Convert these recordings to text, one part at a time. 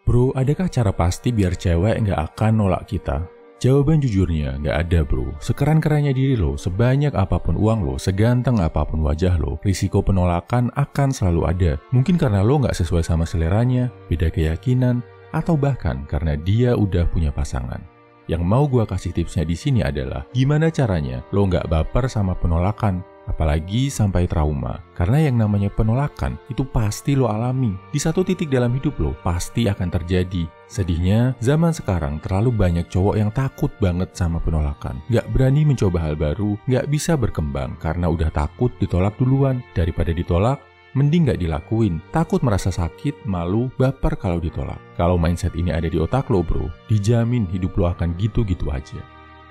Bro, adakah cara pasti biar cewek nggak akan nolak kita? Jawaban jujurnya nggak ada bro. Sekeren-kerennya diri lo, sebanyak apapun uang lo, seganteng apapun wajah lo, risiko penolakan akan selalu ada. Mungkin karena lo nggak sesuai sama seleranya, beda keyakinan, atau bahkan karena dia udah punya pasangan. Yang mau gua kasih tipsnya di sini adalah gimana caranya lo nggak baper sama penolakan, apalagi sampai trauma. Karena yang namanya penolakan itu pasti lo alami. Di satu titik dalam hidup lo pasti akan terjadi. Sedihnya, zaman sekarang terlalu banyak cowok yang takut banget sama penolakan. Nggak berani mencoba hal baru, nggak bisa berkembang karena udah takut ditolak duluan. Daripada ditolak, mending nggak dilakuin. Takut merasa sakit, malu, baper kalau ditolak. Kalau mindset ini ada di otak lo bro, dijamin hidup lo akan gitu-gitu aja.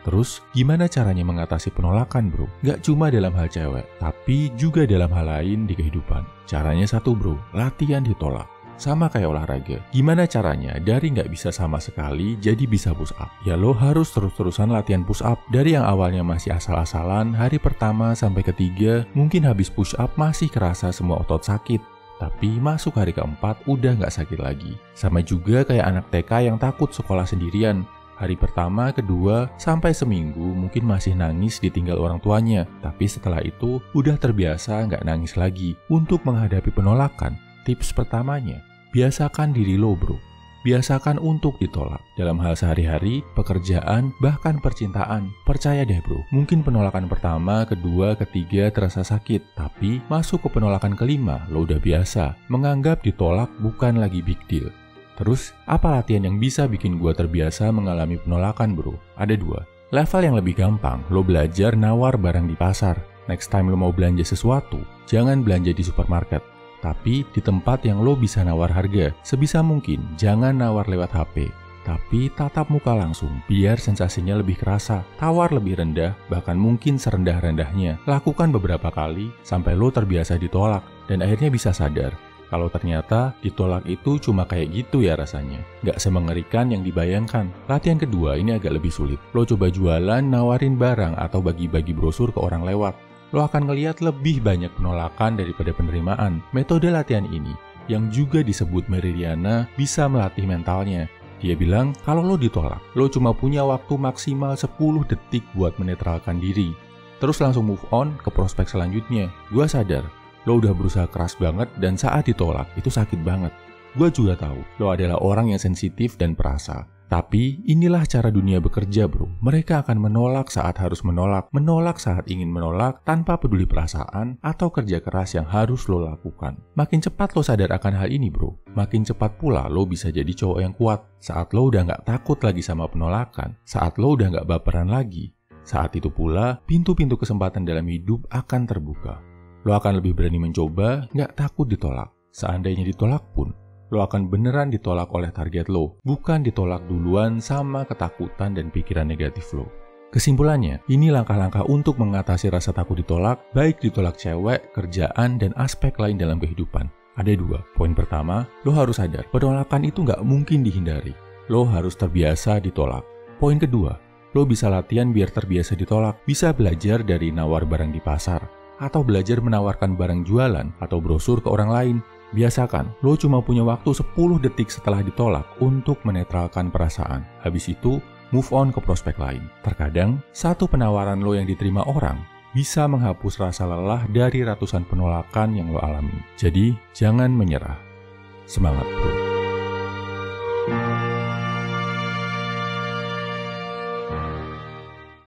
Terus, gimana caranya mengatasi penolakan bro? Nggak cuma dalam hal cewek, tapi juga dalam hal lain di kehidupan. Caranya satu bro, latihan ditolak. Sama kayak olahraga. Gimana caranya dari nggak bisa sama sekali jadi bisa push up? Ya lo harus terus-terusan latihan push up. Dari yang awalnya masih asal-asalan, hari pertama sampai ketiga, mungkin habis push up masih kerasa semua otot sakit. Tapi masuk hari keempat udah nggak sakit lagi. Sama juga kayak anak TK yang takut sekolah sendirian. Hari pertama, kedua, sampai seminggu mungkin masih nangis ditinggal orang tuanya. Tapi setelah itu udah terbiasa nggak nangis lagi. Untuk menghadapi penolakan, tips pertamanya, biasakan diri lo bro. Biasakan untuk ditolak. Dalam hal sehari-hari, pekerjaan, bahkan percintaan. Percaya deh bro, mungkin penolakan pertama, kedua, ketiga terasa sakit. Tapi masuk ke penolakan kelima, lo udah biasa. Menganggap ditolak bukan lagi big deal. Terus, apa latihan yang bisa bikin gua terbiasa mengalami penolakan bro? Ada dua. Level yang lebih gampang, lo belajar nawar barang di pasar. Next time lo mau belanja sesuatu, jangan belanja di supermarket. Tapi di tempat yang lo bisa nawar harga. Sebisa mungkin jangan nawar lewat HP, tapi tatap muka langsung biar sensasinya lebih kerasa. Tawar lebih rendah, bahkan mungkin serendah-rendahnya. Lakukan beberapa kali sampai lo terbiasa ditolak dan akhirnya bisa sadar kalau ternyata ditolak itu cuma kayak gitu ya rasanya. Nggak semengerikan yang dibayangkan. Latihan kedua ini agak lebih sulit. Lo coba jualan, nawarin barang atau bagi-bagi brosur ke orang lewat. Lo akan ngelihat lebih banyak penolakan daripada penerimaan. Metode latihan ini, yang juga disebut Meridiana, bisa melatih mentalnya. Dia bilang, kalau lo ditolak, lo cuma punya waktu maksimal 10 detik buat menetralkan diri. Terus langsung move on ke prospek selanjutnya. Gua sadar, lo udah berusaha keras banget dan saat ditolak, itu sakit banget. Gua juga tahu, lo adalah orang yang sensitif dan perasa. Tapi inilah cara dunia bekerja bro. Mereka akan menolak saat harus menolak saat ingin menolak tanpa peduli perasaan atau kerja keras yang harus lo lakukan. Makin cepat lo sadar akan hal ini bro, makin cepat pula lo bisa jadi cowok yang kuat. Saat lo udah gak takut lagi sama penolakan, saat lo udah gak baperan lagi, saat itu pula pintu-pintu kesempatan dalam hidup akan terbuka. Lo akan lebih berani mencoba, gak takut ditolak. Seandainya ditolak pun, lo akan beneran ditolak oleh target lo, bukan ditolak duluan sama ketakutan dan pikiran negatif lo. Kesimpulannya, ini langkah-langkah untuk mengatasi rasa takut ditolak, baik ditolak cewek, kerjaan, dan aspek lain dalam kehidupan. Ada dua. Poin pertama, lo harus sadar, penolakan itu nggak mungkin dihindari. Lo harus terbiasa ditolak. Poin kedua, lo bisa latihan biar terbiasa ditolak, bisa belajar dari nawar barang di pasar, atau belajar menawarkan barang jualan atau brosur ke orang lain. Biasakan, lo cuma punya waktu 10 detik setelah ditolak untuk menetralkan perasaan. Habis itu, move on ke prospek lain. Terkadang, satu penawaran lo yang diterima orang bisa menghapus rasa lelah dari ratusan penolakan yang lo alami. Jadi, jangan menyerah. Semangat bro!